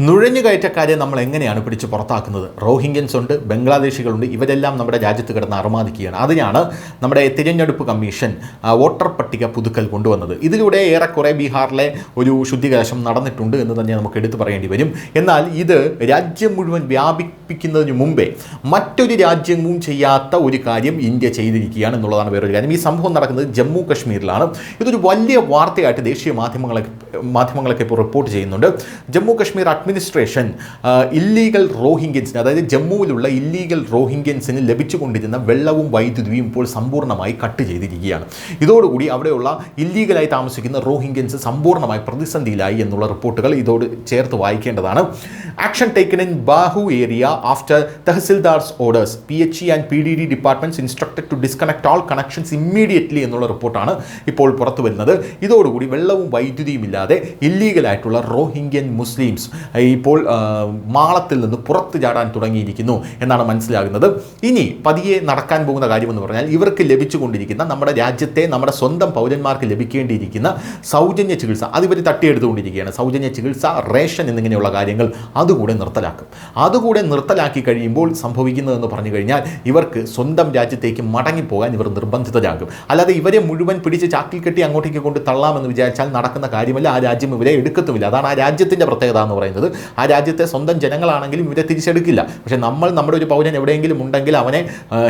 നുഴഞ്ഞുകയറ്റക്കാരെ നമ്മൾ എങ്ങനെയാണ് പിടിച്ച് പുറത്താക്കുന്നത്? റോഹിംഗ്യൻസ് ഉണ്ട്, ബംഗ്ലാദേശികളുണ്ട്, ഇവരെല്ലാം നമ്മുടെ രാജ്യത്ത് കിടന്ന് അറുമാദിക്കുകയാണ്. അതിനാണ് നമ്മുടെ തിരഞ്ഞെടുപ്പ് കമ്മീഷൻ വോട്ടർ പട്ടിക പുതുക്കൽ കൊണ്ടുവന്നത്. ഇതിലൂടെ ഏറെക്കുറെ ബീഹാറിലെ ഒരു ശുദ്ധീകരണം നടന്നിട്ടുണ്ട് എന്ന് തന്നെ നമുക്ക് എടുത്തു പറയേണ്ടി വരും. എന്നാൽ ഇത് രാജ്യം മുഴുവൻ വ്യാപിപ്പിക്കുന്നതിന് മുമ്പേ മറ്റൊരു രാജ്യവും ചെയ്യാത്ത ഒരു കാര്യം ഇന്ത്യ ചെയ്തിരിക്കുകയാണ് എന്നുള്ളതാണ് വേറൊരു കാര്യം. ഈ സംഭവം നടക്കുന്നത് ജമ്മു കശ്മീരിലാണ്. ഇതൊരു വലിയ വാർത്തയായിട്ട് ദേശീയ മാധ്യമങ്ങളൊക്കെ ഇപ്പോൾ റിപ്പോർട്ട് ചെയ്യുന്നുണ്ട്. ജമ്മു കശ്മീർ അഡ്മിനിസ്ട്രേഷൻ ഇല്ലീഗൽ റോഹിംഗ്യൻസിന്, അതായത് ജമ്മുവിലുള്ള ഇല്ലീഗൽ റോഹിംഗ്യൻസിന് ലഭിച്ചുകൊണ്ടിരുന്ന വെള്ളവും വൈദ്യുതിയും ഇപ്പോൾ സമ്പൂർണ്ണമായി കട്ട് ചെയ്തിരിക്കുകയാണ്. ഇതോടുകൂടി അവിടെയുള്ള ഇല്ലീഗലായി താമസിക്കുന്ന റോഹിംഗ്യൻസ് സമ്പൂർണ്ണമായി പ്രതിസന്ധിയിലായി എന്നുള്ള റിപ്പോർട്ടുകൾ ഇതോട് ചേർത്ത് വായിക്കേണ്ടതാണ്. Action taken in Bahu area after tahsildars orders, PHE and PDD departments instructed to disconnect all connections immediately എന്നുള്ള റിപ്പോർട്ടാണ് ഇപ്പോൾ പുറത്തു വരുന്നത്. ഇതോടുകൂടി വെള്ളവും വൈദ്യുതിയും ഇല്ലാതെ ഇല്ലീഗലായിട്ടുള്ള റോഹിംഗ്യൻ മുസ്ലിംസ് ഇപ്പോൾ മാളത്തിൽ നിന്ന് പുറത്തു ചാടാൻ തുടങ്ങിയിരിക്കുന്നു എന്നാണ് മനസ്സിലാകുന്നത്. ഇനി പതിയെ നടക്കാൻ പോകുന്ന കാര്യമെന്ന് പറഞ്ഞാൽ ഇവർക്ക് ലഭിച്ചുകൊണ്ടിരിക്കുന്ന, നമ്മുടെ രാജ്യത്തെ നമ്മുടെ സ്വന്തം പൗരന്മാർക്ക് ലഭിക്കേണ്ടിയിരിക്കുന്ന സൗജന്യ ചികിത്സ അതിവർ തട്ടിയെടുത്തുകൊണ്ടിരിക്കുകയാണ്. സൗജന്യ ചികിത്സ, റേഷൻ എന്നിങ്ങനെയുള്ള കാര്യങ്ങൾ അതുകൂടെ നിർത്തലാക്കും. അതുകൂടെ നിർത്തലാക്കി കഴിയുമ്പോൾ സംഭവിക്കുന്നതെന്ന് പറഞ്ഞു കഴിഞ്ഞാൽ ഇവർക്ക് സ്വന്തം രാജ്യത്തേക്ക് മടങ്ങിപ്പോകാൻ ഇവർ നിർബന്ധിതരാകും. അല്ലാതെ ഇവരെ മുഴുവൻ പിടിച്ച് ചാക്കിൽ കെട്ടി അങ്ങോട്ടേക്ക് കൊണ്ട് തള്ളാമെന്ന് വിചാരിച്ചാൽ നടക്കുന്ന കാര്യമല്ല. ആ രാജ്യം ഇവരെ എടുക്കത്തുമില്ല. അതാണ് ആ രാജ്യത്തിൻ്റെ പ്രത്യേകത എന്ന് പറയുന്നത്. ആ രാജ്യത്തെ സ്വന്തം ജനങ്ങളാണെങ്കിലും ഇവരെ തിരിച്ചെടുക്കില്ല. പക്ഷേ നമ്മുടെ ഒരു പൗരൻ എവിടെയെങ്കിലും ഉണ്ടെങ്കിൽ അവനെ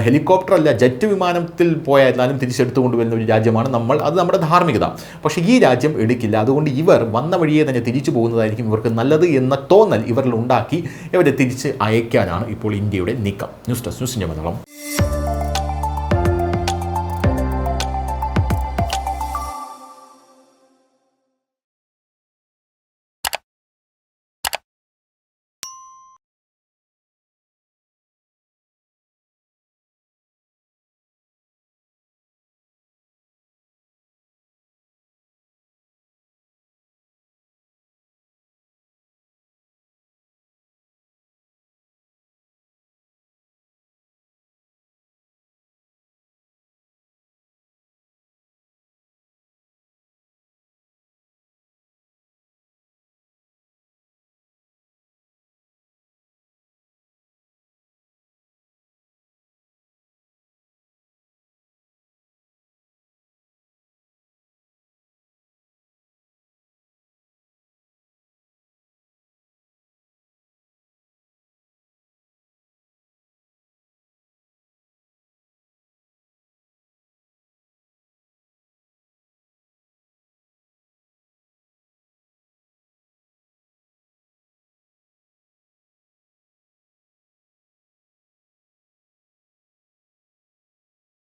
ഹെലികോപ്റ്റർ അല്ല ജെറ്റ് വിമാനത്തിൽ പോയാലും തിരിച്ചെടുത്തു കൊണ്ടുവരുന്ന ഒരു രാജ്യമാണ് നമ്മൾ. അത് നമ്മുടെ ധാർമ്മികത. പക്ഷേ ഈ രാജ്യം എടുക്കില്ല. അതുകൊണ്ട് ഇവർ വന്ന വഴിയെ തന്നെ തിരിച്ചു പോകുന്നതായിരിക്കും ഇവർക്ക് നല്ലത് എന്ന തോന്നൽ ഇവരിൽ ഉണ്ടാക്കി ഇവരെ തിരിച്ച് അയക്കാനാണ് ഇപ്പോൾ ഇന്ത്യയുടെ നീക്കം. News desk, news India Malayalam.